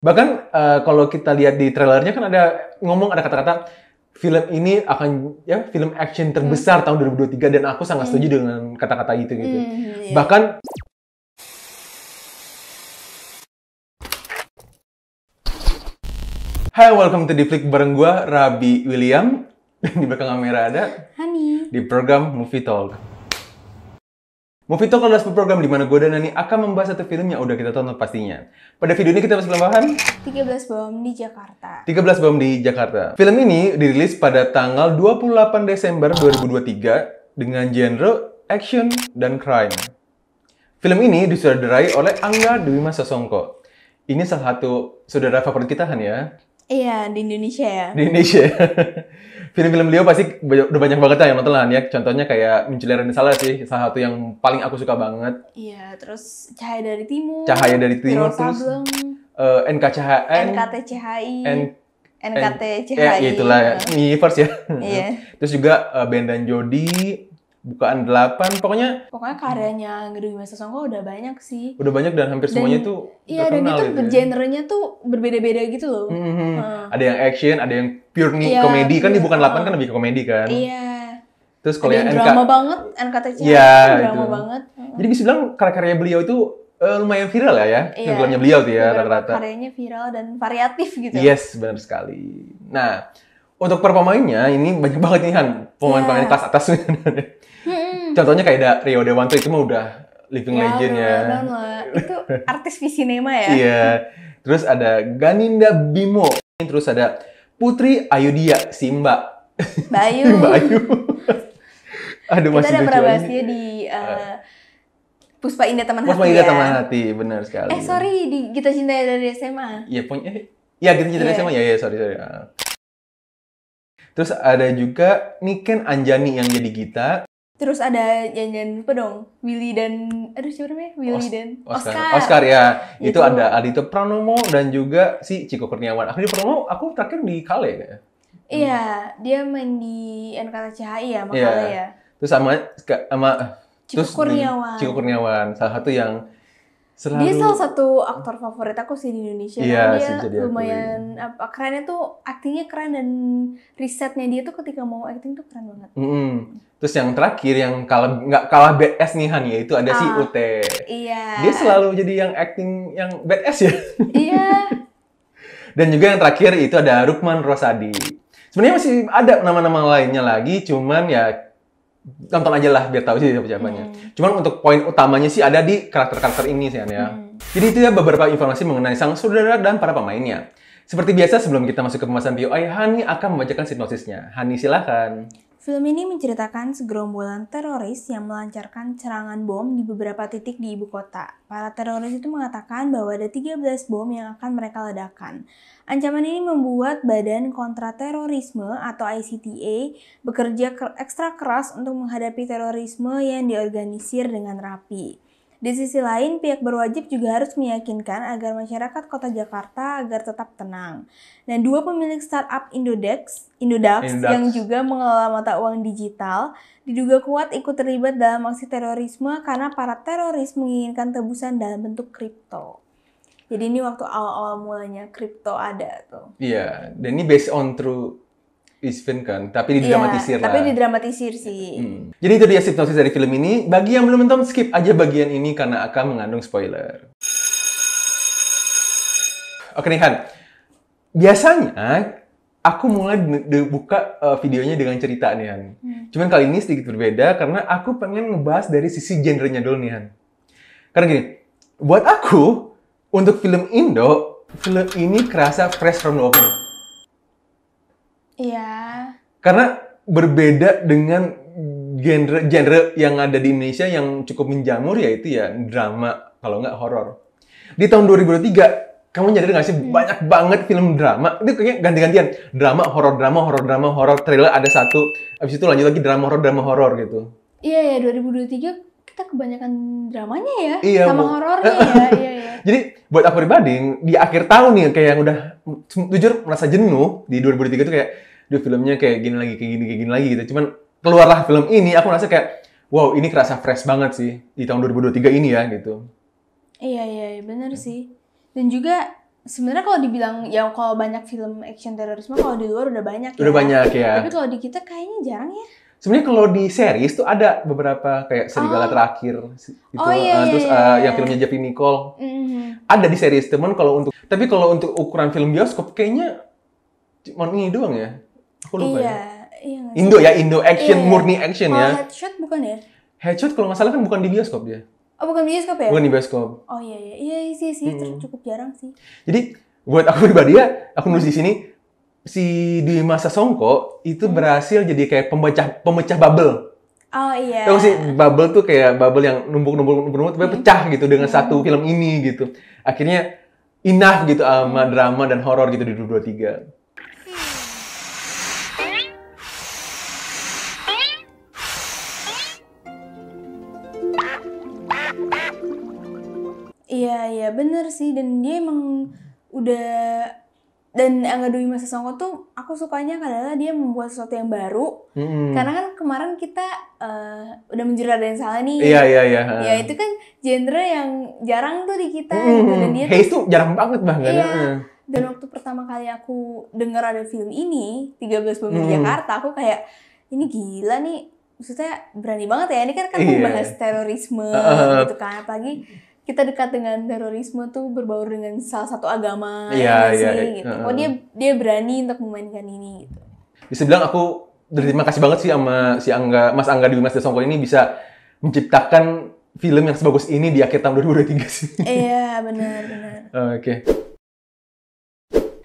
Bahkan kalau kita lihat di trailernya kan ada kata-kata film ini akan film action terbesar tahun 2023 dan aku sangat setuju dengan kata-kata itu gitu. Iya. Bahkan Hai, welcome to The Flick bareng gua Rabi William. Di belakang kamera ada Hani. di program Movie Talk. Movie Talk adalah sebuah program di mana gue dan Nani akan membahas satu film yang udah kita tonton pastinya. Pada video ini kita bahas bahan 13 Bom di Jakarta. 13 Bom di Jakarta. Film ini dirilis pada tanggal 28 Desember 2023 dengan genre action dan crime. Film ini disutradarai oleh Angga Dwi Mas Sasongko. Ini salah satu saudara favorit kita kan ya? Iya, di Indonesia ya. Di Indonesia. Film-film beliau pasti udah banyak banget yang nonton lah ya. Contohnya kayak Mencuri Raden Saleh sih, salah satu yang paling aku suka banget. Iya, terus Cahaya dari Timur. Cahaya dari Timur, Wiro terus Sableng, NKCHI, NKTCHI. ya itulah ya, Universe ya. Iya. Terus juga Ben dan Jody, Bukaan 8, pokoknya karyanya Angga Mas Sasongko udah banyak sih. udah banyak dan hampir semuanya tuh Iya, dan terkenal itu gitu ya. genrenya tuh berbeda-beda gitu loh. Ada yang action, ada yang pure Iya, komedi kan di pure, Bukan 8 kan lebih ke komedi kan. Iya. Terus kalau Ada yang yang drama banget, NKTCHI Iya, drama itu. banget. Jadi bisa bilang karya-karya beliau itu lumayan viral lah ya. Iya. Filmnya beliau tuh ya Beberapa rata-rata. karyanya viral dan variatif gitu. Yes, benar sekali. Nah, untuk para pemainnya ini banyak banget nih Han, pemain-pemain kelas atas. Contohnya kayak ada Rio Dewanto itu mah udah living legend ya. Lah. Itu artis Visinema ya. Iya. Terus ada Ganinda Bimo. Terus ada Putri Ayudhya, si Mbak. Bayu. Mbak Ayu. Aduh, Kita masih udah lucu pernah bahas aja. dia di Puspa Indah Teman Hati Puspa Indah ya. Teman Hati, benar sekali. Sorry, di Kita Cinta dari SMA. Iya, punya. Ya, kita cerita sama ya, sorry. Terus ada juga Niken Anjani yang jadi Gita. Terus ada jangan lupa dong, Willy dan siapa namanya? Willy dan Oscar ya. Itu Itu. ada Adito Pranomo dan juga si Ciko Kurniawan. Adito Pranomo aku terakhir di Kale ya. Iya, dia main di NKTCHI ya, Iya. makanya ya. Terus sama Ciko Kurniawan. Ciko Kurniawan, salah satu yang selalu Dia salah satu aktor favorit aku sih di Indonesia. Iya, Karena sih, bisa dia diakui. lumayan kerennya tuh, aktingnya keren dan risetnya dia tuh ketika mau akting tuh keren banget. Terus yang terakhir yang nggak kalah badass nih Han, yaitu ada si Ute. Iya. Dia selalu jadi yang acting yang badass ya. Iya. Dan juga yang terakhir itu ada Rukman Rosadi. Sebenarnya masih ada nama-nama lainnya lagi, cuman ya tonton aja lah biar tahu sih siapa-siapanya. Cuman untuk poin utamanya sih ada di karakter-karakter ini sih ya. Jadi itu ya beberapa informasi mengenai sang saudara dan para pemainnya. Seperti biasa sebelum kita masuk ke pembahasan POI, Hani akan membacakan sinopsisnya. Hani silahkan. Film ini menceritakan segerombolan teroris yang melancarkan serangan bom di beberapa titik di ibu kota. Para teroris itu mengatakan bahwa ada 13 bom yang akan mereka ledakan. Ancaman ini membuat Badan Kontraterorisme atau ICTA bekerja ekstra keras untuk menghadapi terorisme yang diorganisir dengan rapi. Di sisi lain, pihak berwajib juga harus meyakinkan agar masyarakat kota Jakarta agar tetap tenang. Dan dua pemilik startup Indodax yang juga mengelola mata uang digital diduga kuat ikut terlibat dalam aksi terorisme karena para teroris menginginkan tebusan dalam bentuk kripto. Jadi ini waktu awal-awal mulanya kripto ada tuh. Iya, dan ini based on true event kan, tapi didramatisir lah. Tapi didramatisir sih. Jadi itu dia sinopsis dari film ini. Bagi yang belum nonton, skip aja bagian ini karena akan mengandung spoiler. Oke nih Han, biasanya aku mulai buka videonya dengan cerita nih Han. Cuman kali ini sedikit berbeda karena aku pengen ngebahas dari sisi genrenya dulu nih Han. Karena gini, buat aku, untuk film Indo, film ini kerasa fresh from the oven. Iya. Karena berbeda dengan genre yang ada di Indonesia yang cukup menjamur, yaitu ya drama, kalau nggak horor. Di tahun 2023, kamu nyadar nggak sih banyak banget film drama? Itu kayaknya ganti-gantian. Drama, horor, trailer ada satu. Habis itu lanjut lagi drama, horor gitu. Iya ya, 2023 kita kebanyakan dramanya ya. Iya, sama horornya ya. Iya. Jadi buat aku pribadi, di akhir tahun nih, kayak yang udah jujur merasa jenuh di 2023 itu kayak filmnya kayak gini lagi gitu. Cuman keluarlah film ini, aku merasa kayak wow, ini kerasa fresh banget sih di tahun 2023 ini ya gitu. Iya, bener sih. Dan juga Sebenarnya kalau dibilang ya kalau banyak film action terorisme kalau di luar udah banyak ya. Udah banyak ya. Tapi kalau di kita kayaknya jarang ya. Sebenarnya kalau di series tuh ada beberapa kayak Serigala Terakhir gitu. Iya, Terus iya. yang filmnya Jeffrey Nicole. Mhm. Ada di series, teman tapi kalau untuk ukuran film bioskop kayaknya cuma ini doang ya. Aku lupa Iya, ya. iya nggak sih? Indo ya, Indo action, Iya. murni action Kalau ya. Headshot bukan ya? Headshot kalau nggak salah kan bukan di bioskop dia. Oh bukan bioskop ya? Bukan di bioskop. Oh iya iya sih cukup jarang sih. Jadi buat aku pribadi ya, aku nulis di sini si Dwi Masa Songko itu berhasil jadi kayak pemecah bubble. Oh iya. Tahu sih bubble tuh kayak bubble yang numpuk tapi pecah gitu dengan satu film ini gitu. Akhirnya enough gitu sama drama dan horor gitu di 2023. Iya bener sih, dan dia emang udah, dan Angga Dwi Masa Songko tuh aku sukanya adalah dia membuat sesuatu yang baru. Karena kan kemarin kita udah Mencuri Raden Saleh nih. Iya. Ya itu kan genre yang jarang tuh di kita gitu, dan dia Haze tuh jarang banget bahkan. Iya. Dan waktu pertama kali aku dengar ada film ini 13 Bom di Jakarta, aku kayak ini gila nih, maksudnya berani banget ya, ini kan membahas terorisme gitu kan, apalagi kita dekat dengan terorisme tuh berbaur dengan salah satu agama gitu. Kok dia berani untuk memainkan ini gitu. Bisa bilang aku terima kasih banget sih sama si Mas Angga Dwi Mas Songko ini bisa menciptakan film yang sebagus ini di akhir tahun 2023 sih. Iya, benar. Oke.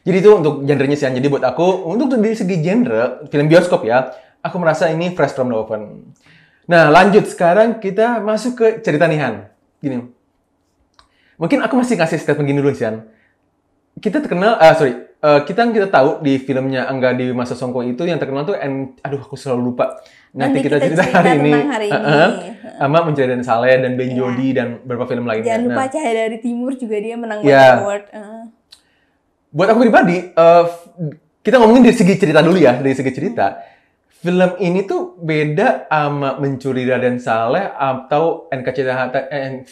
Jadi itu untuk genrenya sih. Jadi buat aku, untuk dari segi genre film bioskop ya, aku merasa ini fresh from the oven. Nah, lanjut sekarang kita masuk ke cerita Nihan. Gini. Mungkin aku masih kasih statement gini dulu, Sian. Kita terkenal, kita tahu di filmnya Angga Dwi Masa Songko itu yang terkenal tuh, aku selalu lupa. Nanti kita cerita hari ini. Sama Mencuri Raden Saleh dan Ben Jody dan beberapa film lainnya. Jangan lupa Cahaya dari Timur juga dia menang banyak award. Buat aku pribadi, kita ngomongin dari segi cerita dulu ya, dari segi cerita. Film ini tuh beda sama Mencuri Raden Saleh atau NKCTHI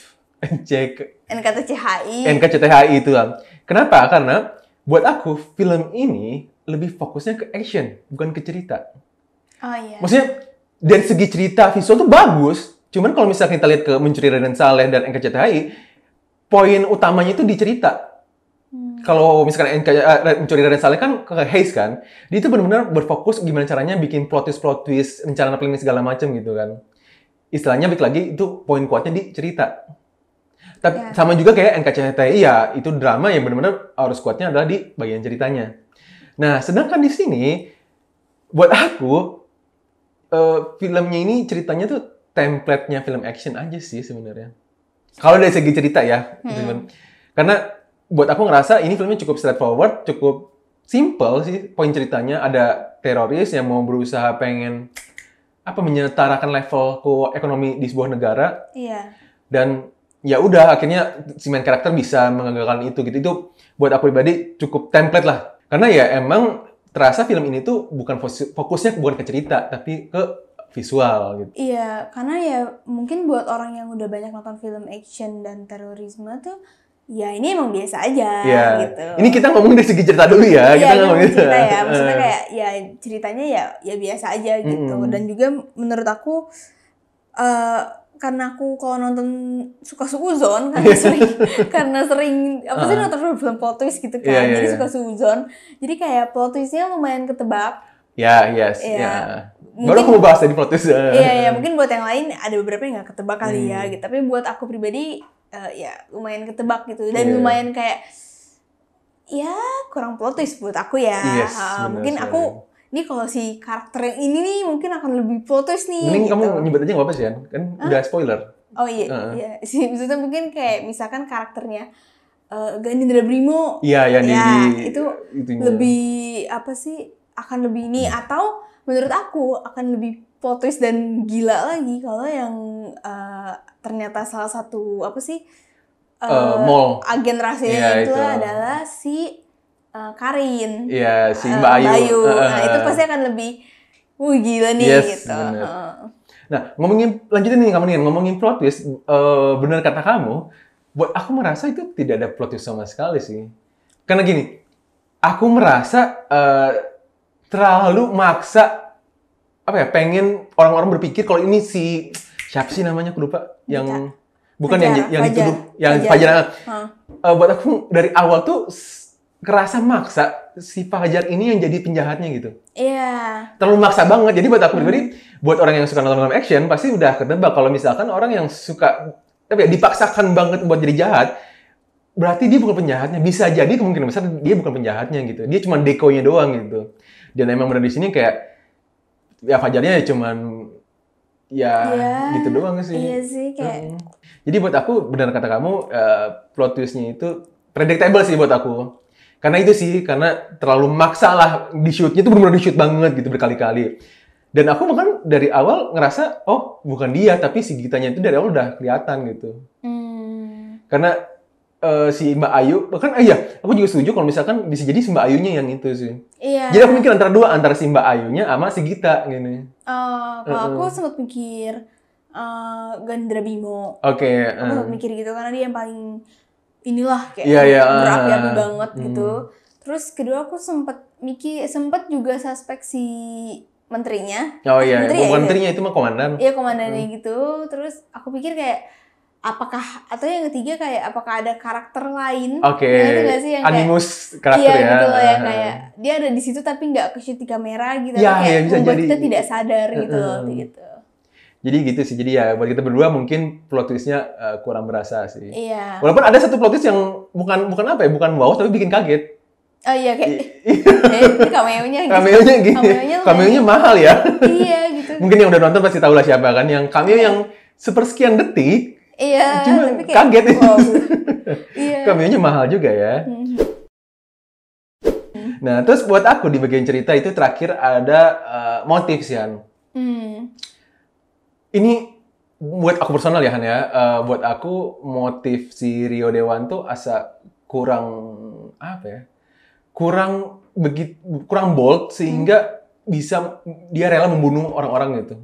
itu kan. Kenapa? Karena buat aku film ini lebih fokusnya ke action, bukan ke cerita. Oh iya. Maksudnya dari segi cerita visual tuh bagus, cuman kalau misalnya kita lihat ke Mencuri Raden Saleh dan NKCTHI, poin utamanya itu di cerita. Kalau misalkan Mencuri Raden Saleh kan ke Haze kan, dia itu benar-benar berfokus gimana caranya bikin plot twist, rencana planning segala macam gitu kan. Istilahnya balik lagi itu poin kuatnya di cerita. Tapi sama juga kayak NKCTHI ya, itu drama yang benar-benar harus kuatnya adalah di bagian ceritanya. Nah, sedangkan di sini buat aku filmnya ini ceritanya tuh template-nya film action aja sih sebenarnya. Kalau dari segi cerita ya, karena buat aku ngerasa ini filmnya cukup straightforward, cukup simple sih poin ceritanya. Ada teroris yang mau berusaha pengen menyetarakan level ekonomi di sebuah negara. Iya. Dan ya udah akhirnya si main karakter bisa mengagalkan itu gitu. Itu buat aku pribadi cukup template lah. Karena ya emang terasa film ini tuh bukan fokusnya bukan ke cerita tapi ke visual gitu. Iya, karena ya mungkin buat orang yang udah banyak nonton film action dan terorisme tuh ya ini emang biasa aja gitu. Ini kita ngomongin dari segi cerita dulu ya. Iya, kita ngomongin cerita ya. Maksudnya kayak ya ceritanya ya biasa aja gitu. Dan juga menurut aku karena aku kalau nonton suka suzon karena sering nonton film plot twist gitu kan. Jadi suka suzon. Jadi kayak plot twistnya lumayan ketebak. Baru aku mau bahas tadi plot twist. Iya, mungkin buat yang lain ada beberapa yang nggak ketebak kali ya gitu. Tapi buat aku pribadi ya lumayan ketebak gitu. Dan lumayan kayak ya kurang plot twist buat aku ya. Mungkin aku ini kalau si karakter yang ini nih mungkin akan lebih plot twist nih. Mending gitu. kamu nyebut aja nggak apa sih kan udah spoiler. Oh iya, iya. Maksudnya mungkin kayak misalkan karakternya Ganindra Brimo. Iya, itu lebih akan lebih ini, atau menurut aku akan lebih plot twist dan gila lagi kalau yang ternyata salah satu agen rahasia itu adalah si Karin. Iya, si Mbak Ayu. Nah, itu pasti akan lebih gila nih gitu. Nah, lanjutin nih kamu nih, ngomongin plot twist, benar kata kamu, buat aku merasa itu tidak ada plot twist sama sekali sih. Karena gini, aku merasa terlalu maksa apa ya, pengen orang-orang berpikir kalau ini si siapa sih namanya, aku lupa, yang bukan yang dituduh, yang Fajar. Buat aku dari awal tuh kerasa maksa si Fajar ini yang jadi penjahatnya gitu. Iya. Terlalu maksa banget. Jadi buat aku pribadi, buat orang yang suka nonton film action pasti udah ketebak kalau misalkan orang yang suka apa ya, dipaksakan banget buat jadi jahat, berarti dia bukan penjahatnya. Bisa jadi kemungkinan besar dia bukan penjahatnya gitu. Dia cuma dekoynya doang gitu. Dan emang benar di sini kayak ya Fajarnya ya cuman ya gitu doang sih. Iya sih kayak. Jadi buat aku benar kata kamu, plot twist-nya itu predictable sih buat aku. Karena itu sih, karena terlalu maksa lah di shoot-nya, itu benar-benar di shoot banget gitu berkali-kali. Dan aku bahkan dari awal ngerasa, oh bukan dia, tapi si Gitanya itu dari awal udah kelihatan gitu. Karena si Mbak Ayu, bahkan iya, aku juga setuju kalau misalkan bisa jadi si Mbak Ayunya yang itu sih. Iya. Jadi aku mikir antara si Mbak Ayunya sama si Gita gini. Kalau aku sempat mikir Gandra Bimo. Oke. Aku sempat mikir gitu karena dia yang paling inilah kayak berapi-api banget gitu. Terus kedua aku sempat juga suspek si menterinya. Oh iya, menterinya itu mah komandan. Iya, komandannya gitu. Terus aku pikir kayak apakah, atau yang ketiga kayak apakah ada karakter lain? Oke. Itu nggak sih yang animus kayak, karakter iya, ya. gitu loh, yang kayak dia ada di situ tapi nggak ke shoot di kamera gitu. Ya, kayak bisa membuat jadi. Kita tidak sadar gitu loh, gitu. Jadi gitu sih. Jadi ya buat kita berdua mungkin plot twist-nya kurang berasa sih. Iya. Walaupun ada satu plot twist yang bukan apa ya, bukan wow tapi bikin kaget. Oh iya, kayak ini cameo-nya gitu. Cameo-nya mahal ya. Iya gitu. Mungkin yang udah nonton pasti tahu lah siapa kan, yang cameo yang sepersekian detik. Iya, cuma tapi kayak kaget. Wow. Iya. Cameo-nya mahal juga ya. Nah, terus buat aku di bagian cerita itu terakhir ada motif sih, Han. Ini buat aku personal ya, Han ya. Buat aku motif si Rio Dewanto asa kurang apa ya? Kurang bold sehingga bisa dia rela membunuh orang-orang gitu.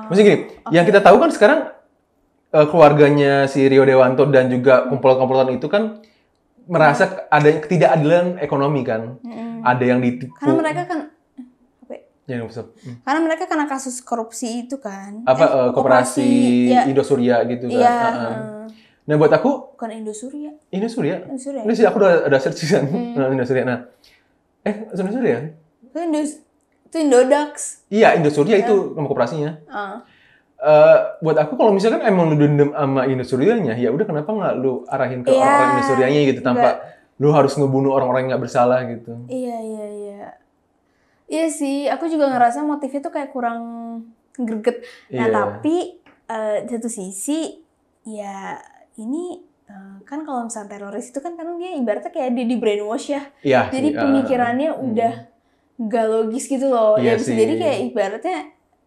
Maksudnya gini, yang kita tahu kan sekarang keluarganya si Rio Dewanto dan juga komplotan itu kan merasa adanya ketidakadilan ekonomi kan. Ada yang ditipu. Karena mereka kan karena mereka kena kasus korupsi itu kan. Koperasi Indosuria gitu kan. Iya. Nah buat aku bukan Indosuria. Indosuria. Ini sih aku udah search kan. Indosuria. Nah, Indosuria? Itu Indodax. Iya, Indosuria itu nama koperasinya. Buat aku kalau misalkan emang lu dendam sama Indosurianya, ya udah kenapa nggak lu arahin ke orang-orang Indosurianya gitu tanpa lu harus ngebunuh orang-orang yang nggak bersalah gitu. Iya. Iya sih, aku juga ngerasa motifnya tuh kayak kurang greget. Nah, tapi di satu sisi ya ini kan kalau misalnya teroris itu kan dia ibaratnya kayak dia di brainwash ya. Iya. Jadi pemikirannya udah gak logis gitu loh. Iya ya bisa jadi kayak ibaratnya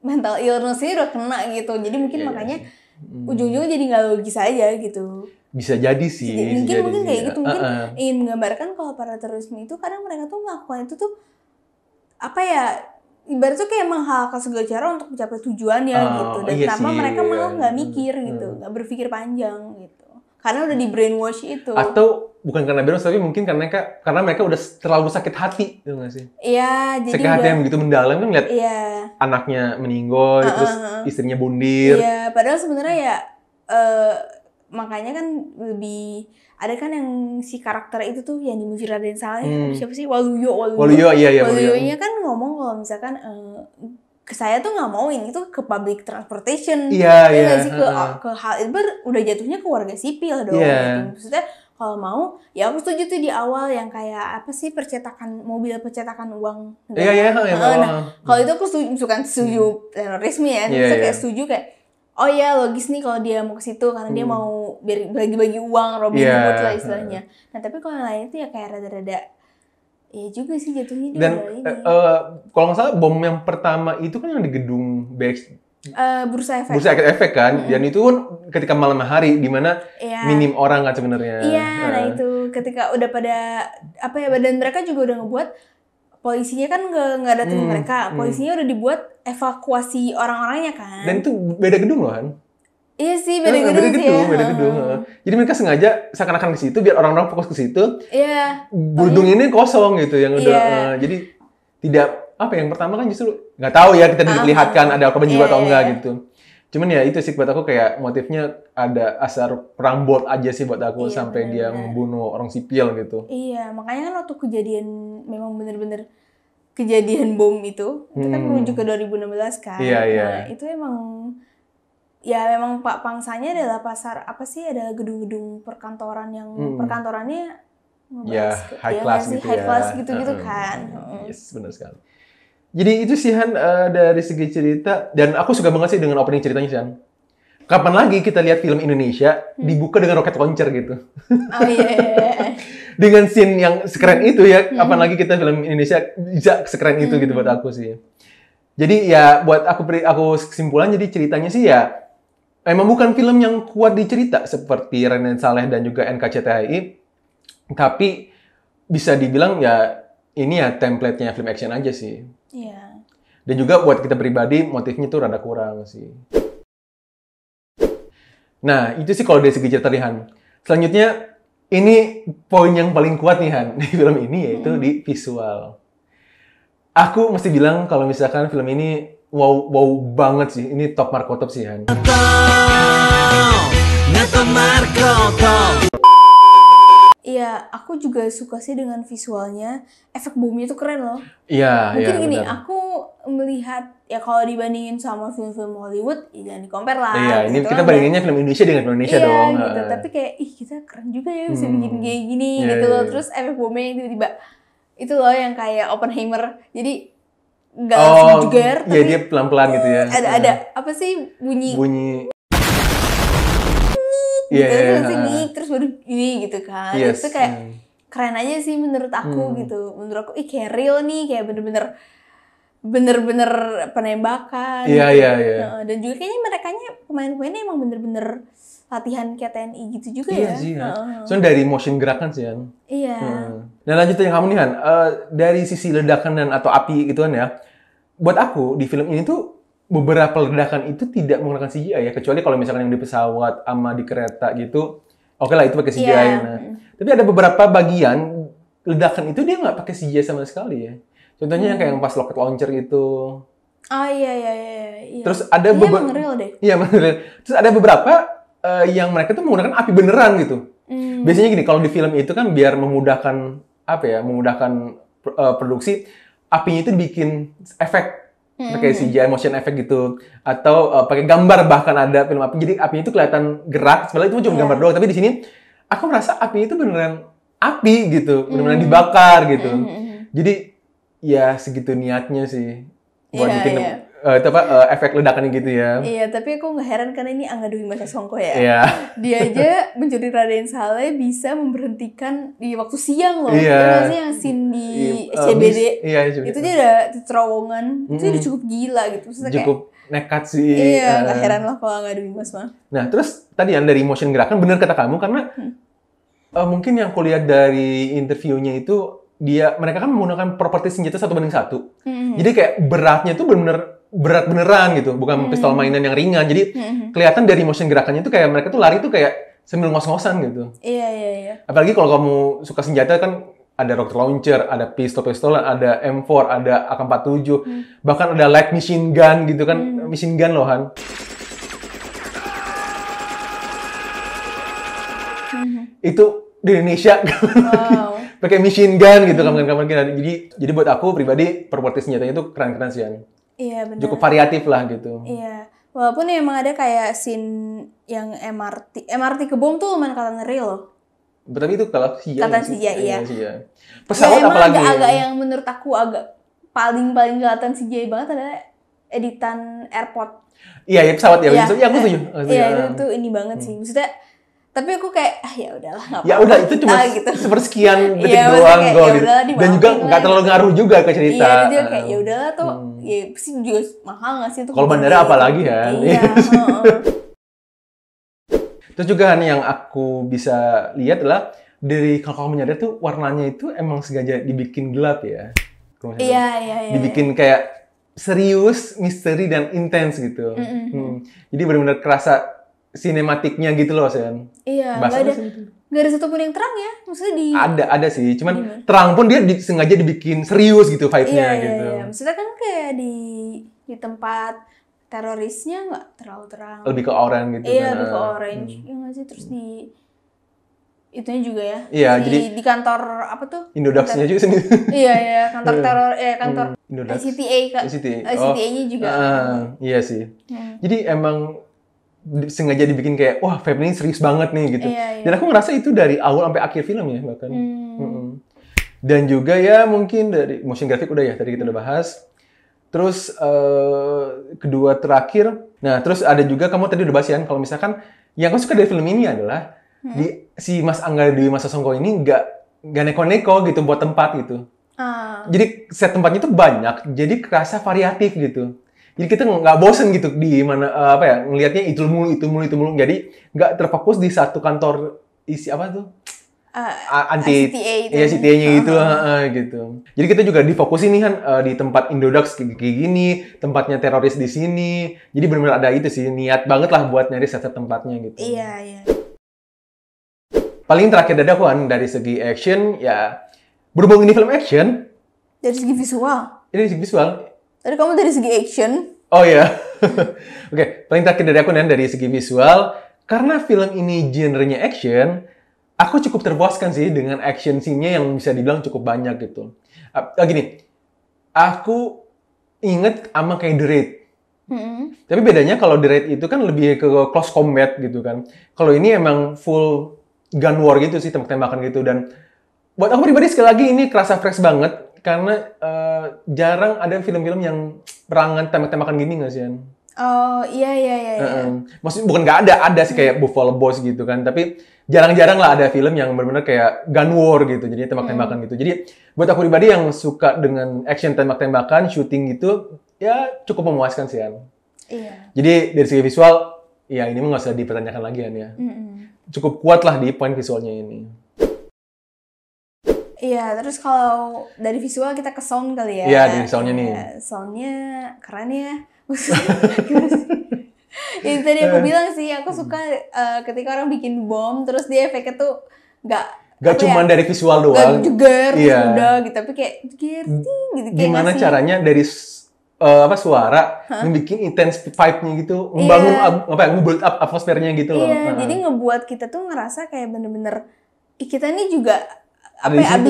mental illness-nya udah kena gitu. Jadi mungkin makanya ujung-ujungnya jadi gak logis aja gitu. Bisa jadi sih. Mungkin kayak gitu. Mungkin ingin menggambarkan kalau para terorisme itu kadang mereka tuh melakukan itu tuh apa ya, ibaratnya kayak menghalalkan segala cara untuk mencapai tujuannya gitu. Dan kenapa mereka malah gak mikir gitu, gak berpikir panjang gitu. Karena udah di brainwash itu. Atau bukan karena brainwash, tapi mungkin karena mereka udah terlalu sakit hati, gitu nggak sih? Iya, jadi sakit hati yang begitu mendalam kan ngeliat anaknya meninggal, terus istrinya bundir. Iya, padahal sebenarnya ya makanya kan lebih ada kan yang si karakter itu tuh yang dimuji Raden Saleh, siapa sih? Waluyo. Waluyonya kan ngomong kalau misalkan saya tuh nggak mau ini tuh ke public transportation, iya. ke hal itu udah jatuhnya ke warga sipil dong. Gitu. Maksudnya kalau mau ya aku setuju tuh di awal yang kayak apa sih mobil percetakan uang. Iya. Nah, kalau itu aku setuju terorisme ya, kayak setuju kayak oh ya logis nih kalau dia mau ke situ karena dia mau bagi-bagi uang, Robin Hood lah istilahnya. Nah tapi kalau yang lain itu ya kayak rada-rada ya juga sih jatuhnya dia. Dan kalau nggak salah bom yang pertama itu kan yang di gedung BX Bursa Efek kan, dan itu kan ketika malam hari di mana minim orang kan sebenarnya. Iya, nah itu ketika udah pada apa ya, dan mereka juga udah ngebuat polisinya kan nggak datengin mereka, polisinya udah dibuat evakuasi orang-orangnya kan. Dan itu beda gedung loh kan? Iya sih, beda gedung sih ya. Beda gedung. Jadi mereka sengaja seakan-akan ke situ biar orang-orang fokus ke situ. Iya. Gedung ini kosong gitu yang udah jadi tidak apa yang pertama kan justru nggak tahu ya kita diperlihatkan ada korban jiwa atau enggak gitu. Cuman ya itu sih buat aku kayak motifnya ada asar perang bot aja sih buat aku sampai dia membunuh orang sipil gitu. Iya, makanya kan waktu kejadian memang bener-bener kejadian bom itu kan menuju ke 2016 kan. Iya. Nah, itu emang ya memang pangsanya adalah pasar apa sih, adalah gedung-gedung perkantoran yang perkantorannya high class gitu high class gitu-gitu kan. Yes, benar sekali. Jadi itu sih Han dari segi cerita, dan aku suka banget sih dengan opening ceritanya sih Han. Kapan lagi kita lihat film Indonesia dibuka dengan rocket launcher gitu? Oh iya. Dengan scene yang sekeren itu ya, kapan lagi kita film Indonesia bisa sekeren itu gitu buat aku sih. Jadi ya buat aku kesimpulan jadi ceritanya sih ya emang bukan film yang kuat dicerita seperti Raden Saleh dan juga NKCTHI, tapi bisa dibilang ya ini ya template-nya film action aja sih. Iya. Dan juga buat kita pribadi motifnya tuh rada kurang sih. Nah, itu sih kalau dari segi cerita Han. Selanjutnya, ini poin yang paling kuat nih Han di film ini, yaitu di visual. Aku mesti bilang kalau misalkan film ini wow banget sih. Ini top Marco top sih Han. Iya, aku juga suka sih dengan visualnya. Efek bomnya tuh keren loh. Iya, mungkin gini, benar. aku melihat ya kalau dibandingin sama film-film Hollywood, ya jangan di-compare lah. Iya, ini gitu kita kan. bandinginnya film Indonesia dengan film Indonesia dong. Iya, gitu. Tapi kayak, kita keren juga ya bisa bikin kayak gini gitu loh. Terus efek bomnya yang tiba-tiba, itu loh yang kayak Oppenheimer. Jadi, nggak langsung jeger, tapi dia pelan-pelan gitu ya. Ada apa sih bunyi terus baru ini gitu kan. Itu kayak keren aja sih menurut aku gitu. Menurut aku kayak real nih, kayak bener-bener penembakan. Iya. Dan juga kayaknya merekanya pemain-pemainnya emang bener-bener latihan kayak TNI gitu juga iya ya. Sih, soalnya dari motion gerakan sih Han. Iya. Nah lanjutin yang kamu nih Han, dari sisi ledakan dan atau api gitu kan ya. Buat aku di film ini tuh beberapa ledakan itu tidak menggunakan CGI ya, kecuali kalau misalkan yang di pesawat sama di kereta gitu, oke lah itu pakai CGI. Nah, tapi ada beberapa bagian ledakan itu dia nggak pakai CGI sama sekali ya. Contohnya yang kayak pas rocket launcher itu. Iya. Terus ada beberapa. Iya bener. Terus ada beberapa yang mereka tuh menggunakan api beneran gitu. Biasanya gini, kalau di film itu kan biar memudahkan produksi, apinya itu dibikin efek. Pakai CGI motion effect gitu, atau pakai gambar, bahkan ada film api jadi apinya itu kelihatan gerak, sebenarnya itu cuma gambar doang, tapi di sini aku merasa apinya itu beneran api gitu, beneran dibakar gitu. Jadi ya segitu niatnya sih buat bikin efek ledakannya gitu ya. Iya, tapi aku nggak heran karena ini Angga Dwi Mas Songko ya. Iya. Dia aja mencuri Raden Saleh bisa memberhentikan di waktu siang loh. Iya. Terus yang scene di SCBD. Itu dia ada terowongan. Itu udah cukup gila gitu. Maksudnya cukup nekat sih. Iya, nggak heran lah kalau Angga Dwi Mas mah. Nah, terus tadi yang dari motion gerakan bener kata kamu karena mungkin yang kulihat dari interviewnya itu mereka kan menggunakan properti senjata 1:1. Jadi kayak beratnya tuh bener-bener berat beneran gitu, bukan pistol mainan yang ringan. Jadi kelihatan dari motion gerakannya tuh kayak mereka tuh lari tuh kayak sambil ngos-ngosan gitu. Iya. Apalagi kalau kamu suka senjata kan ada rocket launcher, ada pistol-pistolan, ada M4, ada AK-47, bahkan ada light machine gun gitu kan, machine gun loh Han. Itu di Indonesia. Wow. Pakai machine gun gitu kapan-kapan. Jadi buat aku pribadi properti senjatanya itu keren-keren sih Han. Iya benar. Cukup variatif lah gitu. Iya. Walaupun emang ada kayak scene yang MRT kebom tuh lumayan kelihatan real loh. Tapi itu kalau CGI iya. Pesawat ya, apalagi. Agak yang menurut aku agak paling kelihatan CGI banget adalah editan airport. Iya, pesawat ya. Iya, aku setuju. Iya, itu ini banget sih. Maksudnya tapi aku kayak ya udahlah nggak apa-apa. Ya udah itu cuma gitu. Sepersekian detik doang gitu. Dan juga nggak terlalu ngaruh juga ke cerita. Iya, dia kayak ya udahlah tuh. Ya pasti juga mahal nggak sih tuh. Kalau bandara apalagi ya. Iya. Terus juga nih yang aku bisa lihat adalah dari kalau kamu menyadar tuh warnanya itu emang sengaja dibikin gelap ya. Iya. Dibikin kayak serius, misteri dan intens gitu. Jadi benar-benar kerasa sinematiknya gitu loh, Sen. Iya, nggak ada satupun yang terang ya, maksudnya di ada sih, cuman terang pun dia sengaja dibikin serius gitu vibe-nya gitu. Iya. Maksudnya kan kayak di tempat terorisnya nggak terlalu terang. Lebih ke orange gitu. Iya, lebih ke orange. Ya nggak sih, terus di itunya juga ya. Iya, jadi di kantor apa tuh? Indodax-nya juga sendiri. Iya, kantor teror, kantor Indodax. ICTA-nya juga. Iya sih. Jadi emang sengaja dibikin kayak wah vibe ini serius banget nih gitu. Iya. Dan aku ngerasa itu dari awal sampai akhir film ya bahkan. Dan juga ya mungkin dari motion graphic udah ya tadi kita udah bahas. Terus kedua terakhir, nah terus ada juga kamu tadi udah bahas ya kalau misalkan yang aku suka dari film ini adalah si Mas Angga Dewi Mas Sasongko ini nggak neko-neko gitu buat tempat gitu. Jadi set tempatnya tuh banyak, jadi kerasa variatif gitu. Jadi kita nggak bosen gitu di mana ngelihatnya itu mulu. Jadi nggak terfokus di satu kantor isi apa tuh? CTA-nya gitu. Gitu. Jadi kita juga difokusin nih kan di tempat Indodax kayak gini, tempatnya teroris di sini. Jadi benar-benar ada itu sih niat banget lah buat nyari set tempatnya gitu. Iya. Paling terakhir dari segi action ya berhubung ini film action. Dari segi visual. Dari segi visual. Tadi kamu dari segi action. Oh iya. Oke, paling terakhir dari aku dari segi visual, karena film ini genrenya action, aku cukup terpuaskan sih dengan action scene-nya yang bisa dibilang cukup banyak gitu. Gini, aku inget sama kayak The Raid. Tapi bedanya kalau The Raid itu kan lebih ke close combat gitu kan. Kalau ini emang full gun war gitu sih, tembak-tembakan gitu. Dan buat aku pribadi sekali lagi ini kerasa fresh banget. Karena jarang ada film-film yang perangan tembak-tembakan gini nggak sih, An? Oh, iya. Maksudnya bukan nggak ada sih kayak Buffalo Boys gitu kan. Tapi jarang-jarang lah ada film yang benar-benar kayak gun war gitu. Jadi tembak-tembakan gitu. Jadi buat aku pribadi yang suka dengan action tembak-tembakan, shooting gitu, ya cukup memuaskan sih, An. Iya. Jadi dari segi visual, ya ini mah nggak usah dipertanyakan lagi, An ya. Cukup kuat lah di poin visualnya ini. Iya, terus kalau dari visual kita ke sound kali ya. Iya, dari soundnya nih. Soundnya keren ya. Yang tadi aku bilang sih, aku suka ketika orang bikin bom, terus dia efeknya tuh Gak cuma dari visual doang. Gak jeger, udah gitu, tapi kayak jeger, gitu. Gimana caranya dari suara membuat intense vibe-nya gitu, membangun nge-build up atmosfernya gitu loh. Iya, jadi ngebuat kita tuh ngerasa kayak bener-bener kita nih juga ada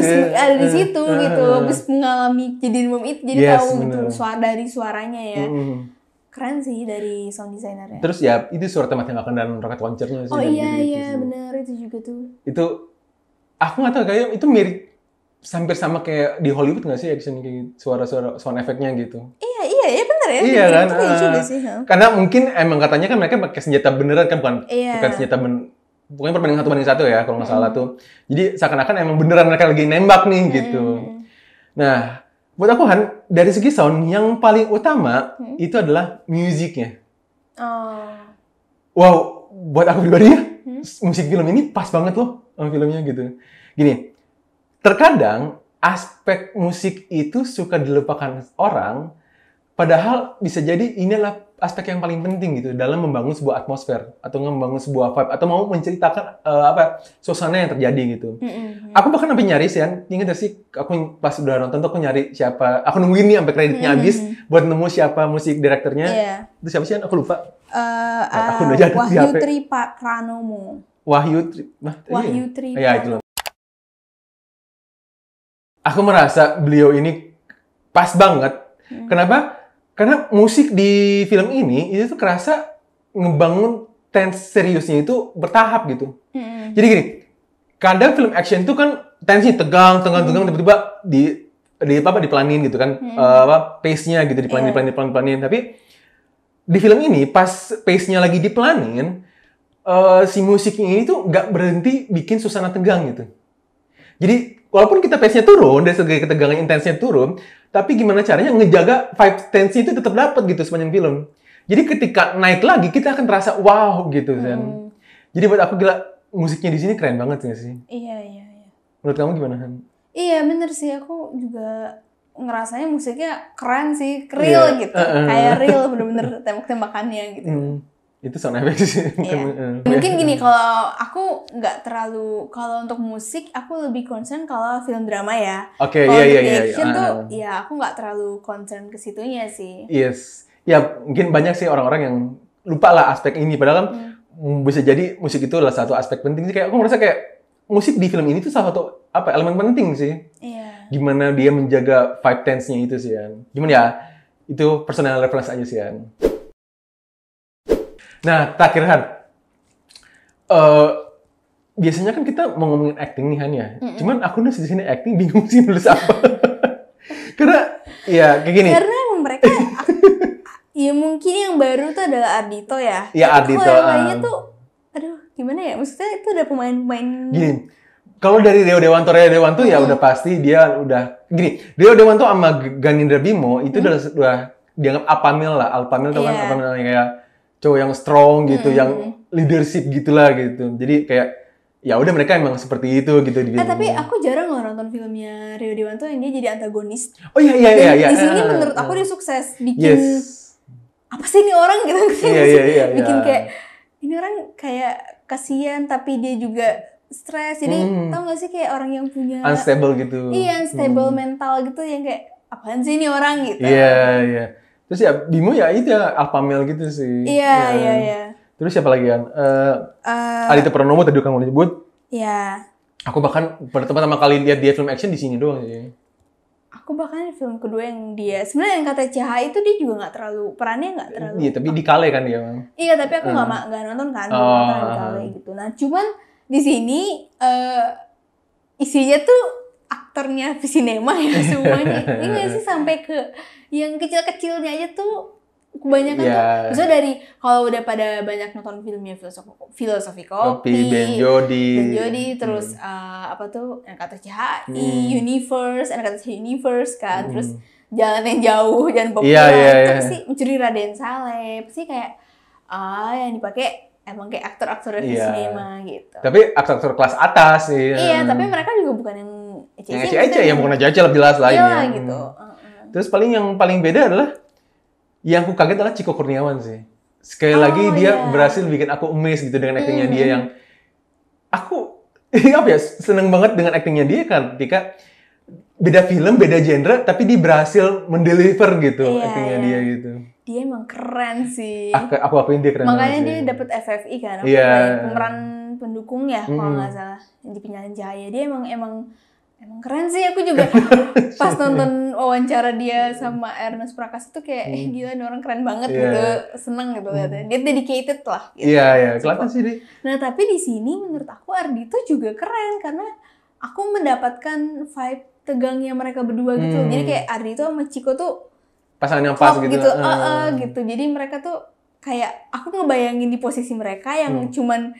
di situ gitu, habis mengalami kejadian bom itu, jadi tahu gitu dari suaranya ya. Keren sih dari sound designer-nya. Terus ya itu suara tembak-tembakan dan rocket launcher-nya sih. Oh iya, benar itu juga tuh. Itu aku nggak tahu kayak itu mirip hampir sama kayak di Hollywood nggak sih action kayak suara-suara sound efeknya gitu. Iya benar ya. Iya kan. Juga sih. Karena mungkin emang katanya kan mereka pakai senjata beneran kan bukan senjata pokoknya perbandingan 1 banding 1 ya kalau nggak salah tuh. Jadi seakan-akan emang beneran mereka lagi nembak nih gitu. Nah, buat aku Han, dari segi sound yang paling utama itu adalah musiknya. Wow, buat aku pribadi ya, musik film ini pas banget loh sama filmnya gitu. Gini, terkadang aspek musik itu suka dilupakan orang, padahal bisa jadi ini adalah aspek yang paling penting gitu dalam membangun sebuah atmosfer atau membangun sebuah vibe atau mau menceritakan suasana yang terjadi gitu. Aku bahkan sampai nyari sih, ingat gak sih aku pas udah nonton tuh aku nyari siapa, aku nungguin nih sampai kreditnya habis buat nemu siapa musik direkturnya. Itu siapa sih? Aku lupa. Aku udah jatuh Wahyu Tri Pranomo. Wahyu Tri. Ya itu loh. Aku merasa beliau ini pas banget. Kenapa? Karena musik di film ini itu tuh kerasa ngebangun tense seriusnya itu bertahap gitu. Jadi gini, kadang film action itu kan tensinya tegang, tiba-tiba dipelanin gitu kan, pace-nya gitu dipelanin. Tapi di film ini pas pace-nya lagi dipelanin, si musiknya ini tuh nggak berhenti bikin suasana tegang gitu. Jadi walaupun kita pace-nya turun, dari segi ketegangan intensnya turun, tapi gimana caranya ngejaga vibe tensi itu tetap dapat gitu sepanjang film. Jadi ketika naik lagi, kita akan terasa wow gitu kan. Jadi buat aku gila, musiknya di sini keren banget sih. Iya. Menurut kamu gimana, Han? Iya bener sih, aku juga ngerasanya musiknya keren sih, real gitu. Kayak real bener-bener tembak-tembakannya gitu. Itu sound effect sih. Mungkin gini, kalau aku nggak terlalu, kalau untuk musik aku lebih concern kalau film drama ya. Oke, Kalau iya, untuk iya, action iya. tuh ya aku nggak terlalu concern ke situnya sih. Yes. Ya, mungkin banyak sih orang-orang yang lupa lah aspek ini. Padahal kan bisa jadi musik itu adalah satu aspek penting sih. Kayak aku merasa kayak musik di film ini tuh salah satu elemen penting sih. Iya. Gimana dia menjaga vibe tense-nya itu sih, Yan. Gimana ya? Itu personal reference aja sih, Yan. Nah, terakhir Han. Biasanya kan kita mau ngomongin acting nih Han ya. Cuman aku nih di sini acting bingung sih nulis apa. Karena ya kayak gini. Karena emang mereka ya mungkin yang baru tuh adalah Ardhito ya. Ya, Tapi Ardhito. kalau yang lainnya tuh aduh gimana ya? Maksudnya itu ada pemain-pemain. Gini. Kalau dari Rio Dewanto ya udah pasti dia udah gini. Rio Dewanto sama Ganindra Bimo itu udah dianggap alpha male tau kan? Alpha male kayak cowok yang strong gitu, yang leadership gitulah gitu. Jadi kayak ya udah mereka emang seperti itu gitu di film. Tapi aku jarang loh nonton filmnya Rio Dewanto yang dia jadi antagonis. Oh iya. Dan di sini menurut aku dia sukses bikin apa sih ini orang gitu. Iya. Bikin kayak ini orang kayak kasihan tapi dia juga stres. Jadi tau gak sih kayak orang yang punya unstable gitu. Iya, unstable mental gitu yang kayak apaan sih ini orang gitu. Iya. Terus ya Bimo ya itu ya alpha male gitu sih. Iya. Terus siapa lagi kan? Ardhito Pranomo tadi kamu nyebut. Iya. Aku bahkan pertama kali lihat dia film action di sini doang sih. Aku bahkan film kedua yang dia sebenarnya yang kata CH itu dia juga nggak terlalu perannya nggak terlalu. Iya, tapi di Kale kan dia. Iya, tapi aku nggak nonton kan, nonton di Kale gitu. Nah, cuman di sini isinya tuh aktornya Visinema ya semuanya. Ini nggak sih sampai ke yang kecil-kecilnya aja tuh kebanyakan tuh. Maksudnya dari kalau udah pada banyak nonton filmnya Filosofi Kopi, Ben Jody, terus apa tuh NKCTHI, Universe kan, terus Jalan yang Jauh, Jalan Populer, itu pasti Mencuri Raden Saleh, pasti kayak yang dipakai emang kayak aktor-aktor dari sinema gitu. Tapi aktor-aktor kelas atas sih. Iya, tapi mereka juga bukan yang ece-ece ya, bukan aja lebih jelas lah ini. Gitu. Terus yang paling beda adalah yang aku kaget adalah Chico Kurniawan sih. Sekali lagi dia berhasil bikin aku amazed gitu dengan aktingnya dia yang aku seneng banget dengan aktingnya dia kan ketika beda film, beda genre tapi dia berhasil mendeliver gitu aktingnya dia gitu. Dia emang keren sih. Aku akuin dia keren. Makanya dia dapet FFI kan, pemeran pendukung ya kalau nggak salah di Penyalin Cahaya. Dia emang keren sih. Aku juga pas nonton wawancara dia sama Ernest Prakasa tuh kayak gila nih orang keren banget gitu, seneng gitu liatnya. Dia dedicated lah gitu. Iya, kelihatan sih dia. Nah, tapi di sini menurut aku Ardhito juga keren karena aku mendapatkan vibe tegangnya mereka berdua gitu. Jadi kayak Ardhito sama Chico tuh pasangan yang pas gitu. Gitu. Jadi mereka tuh kayak aku ngebayangin di posisi mereka yang cuman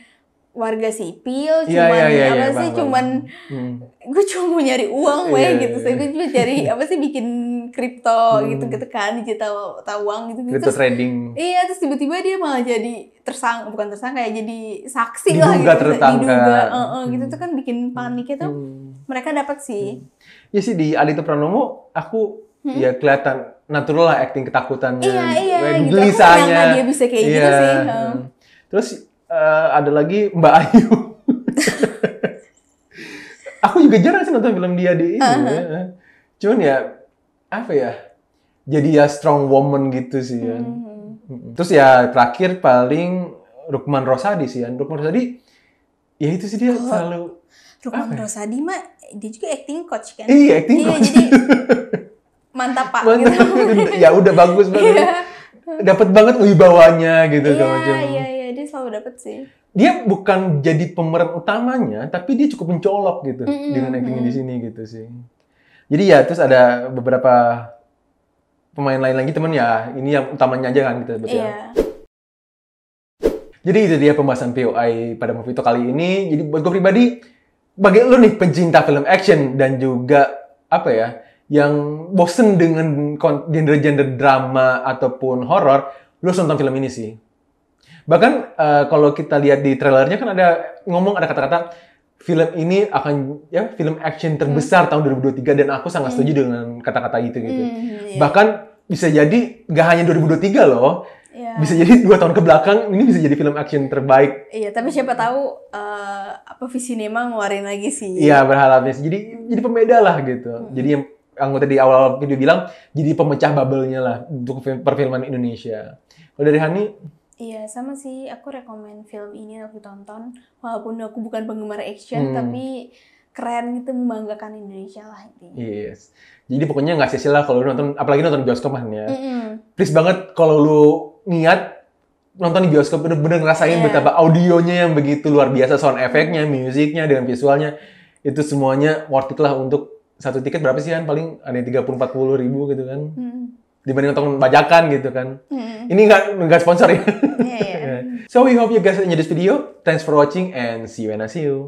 warga sipil, cuman gue cuma mau nyari uang gitu. Saya gue cuma cari bikin kripto gitu kan, digital uang gitu. Kripto trading. Iya, terus tiba-tiba dia malah jadi bukan tersangka ya, jadi saksi lah gitu. Diduga gitu tuh kan bikin paniknya tuh mereka dapat sih. Ya sih di Ardhito Pranomo aku ya kelihatan natural lah acting ketakutannya. Iya gitu. Gelisahnya. Dia bisa kayak gitu sih. Terus ada lagi Mbak Ayu. Aku juga jarang sih nonton film dia di ini. Cuman ya jadi ya strong woman gitu sih ya. Terus ya terakhir paling Rukman Rosadi sih ya. Rukman Rosadi ya itu sih dia selalu Rukman Rosadi mah dia juga acting coach kan. Iya, acting coach. Jadi mantap Pak gitu. Ya udah bagus banget. Dapat banget wibawanya gitu macam. Iya, dia selalu dapat sih. Dia bukan jadi pemeran utamanya, tapi dia cukup mencolok gitu dengan actingnya di sini gitu sih. Jadi ya terus ada beberapa pemain lain lagi temen ya, ini yang utamanya aja kan kita sebut ya. Jadi itu dia pembahasan POI pada movie itu kali ini. Jadi buat gue pribadi, bagi lo nih pencinta film action dan juga yang bosen dengan genre-genre drama ataupun horor, lo nonton film ini sih. Bahkan kalau kita lihat di trailernya kan ada kata-kata film ini akan film action terbesar tahun 2023 dan aku sangat setuju dengan kata-kata itu gitu. Bahkan bisa jadi nggak hanya 2023 loh. Bisa jadi 2 tahun ke belakang ini bisa jadi film action terbaik. Iya, tapi siapa tahu apa Visinema ngeluarin lagi sih. Iya, berharapnya sih. Jadi pembeda lah gitu. Jadi yang tadi awal video bilang jadi pemecah bubble-nya lah untuk perfilman Indonesia. Kalau dari Hani? Iya, sama sih. Aku rekomen film ini untuk ditonton. Walaupun aku bukan penggemar action, tapi keren gitu, membanggakan Indonesia lah intinya. Yes. Jadi pokoknya nggak sia-sia lah kalau lu nonton, apalagi nonton bioskop kan ya. Please banget kalau lu niat nonton di bioskop bener-bener ngerasain betapa audionya yang begitu luar biasa, sound effect-nya, musiknya, dengan visualnya. Itu semuanya worth it lah untuk satu tiket berapa sih kan? Paling ada yang 30-40 ribu gitu kan. Dibanding nonton bajakan gitu kan. Ini nggak sponsor ya. So we hope you guys enjoy this video. Thanks for watching and see you when I see you.